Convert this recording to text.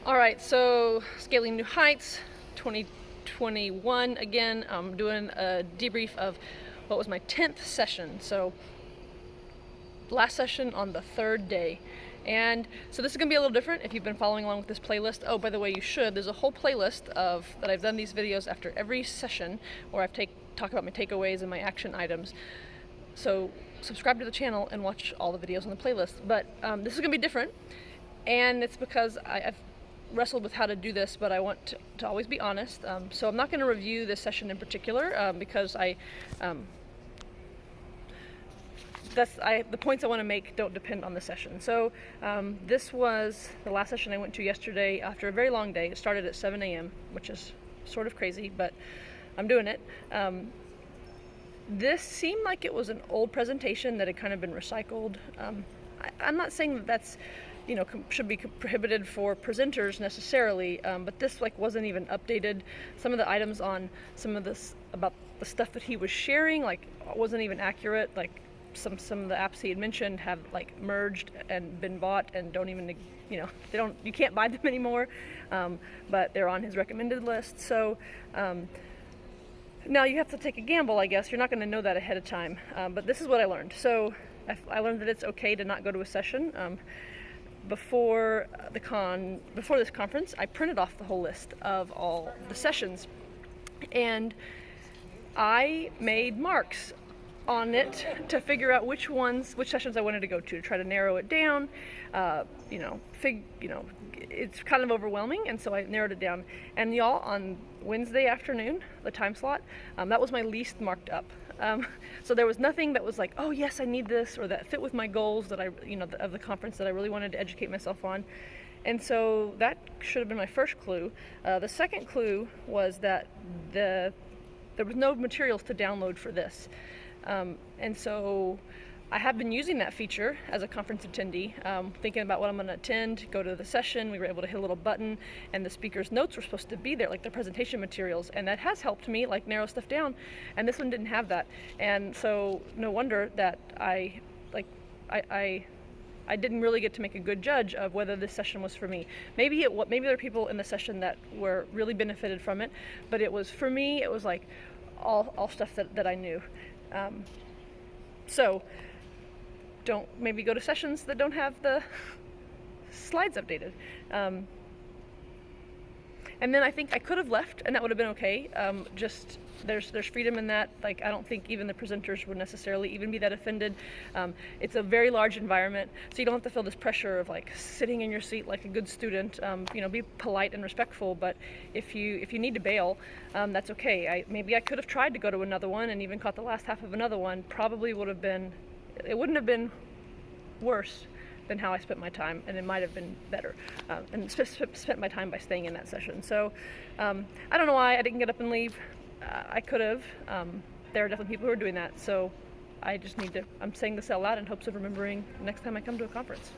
All right, so Scaling New Heights 2021 again. I'm doing a debrief of what was my 10th session. So last session on the third day. And so this is gonna be a little different if you've been following along with this playlist. Oh, by the way, you should. There's a whole playlist that I've done these videos after every session where I've talked about my takeaways and my action items. So subscribe to the channel and watch all the videos on the playlist. But this is gonna be different, and it's because I've wrestled with how to do this, but I want to always be honest. So I'm not going to review this session in particular because the points I want to make don't depend on the session. So this was the last session I went to yesterday after a very long day. It started at 7 a.m., which is sort of crazy, but I'm doing it. This seemed like it was an old presentation that had kind of been recycled. I'm not saying that that's should be prohibited for presenters necessarily, but this wasn't even updated. Some of the items on some of this about the stuff that he was sharing wasn't even accurate. Some of the apps he had mentioned have merged and been bought and don't even you can't buy them anymore, but they're on his recommended list. So now you have to take a gamble, I guess. You're not going to know that ahead of time, but this is what I learned. So I learned that it's okay to not go to a session. Before this conference, I printed off the whole list of all the sessions, and I mid marks on it to figure out which sessions I wanted to go to try to narrow it down. It's kind of overwhelming, and so I narrowed it down. And y'all, on Wednesday afternoon, the time slot, that was my least marked up. So there was nothing that was like, oh yes, I need this, or that fit with my goals that of the conference that I really wanted to educate myself on. And so that should have been my first clue. The second clue was that there was no materials to download for this. And so I have been using that feature as a conference attendee, thinking about what I'm going to attend, go to the session. We were able to hit a little button, and the speaker's notes were supposed to be there, like the presentation materials, and that has helped me narrow stuff down. And this one didn't have that, and so no wonder that I didn't really get to make a good judge of whether this session was for me. Maybe there are people in the session that were really benefited from it, but it was for me. It was all stuff that I knew. So don't maybe go to sessions that don't have the slides updated. And then I think I could have left, and that would have been okay. Just there's freedom in that. I don't think even the presenters would necessarily even be that offended. It's a very large environment, so you don't have to feel this pressure of sitting in your seat like a good student. Be polite and respectful. But if you need to bail, that's okay. Maybe I could have tried to go to another one and even caught the last half of another one. Probably would have been. It wouldn't have been worse than how I spent my time, and it might have been better, and spent my time by staying in that session. So I don't know why I didn't get up and leave. I could have. There are definitely people who are doing that, so I'm saying this out loud in hopes of remembering next time I come to a conference.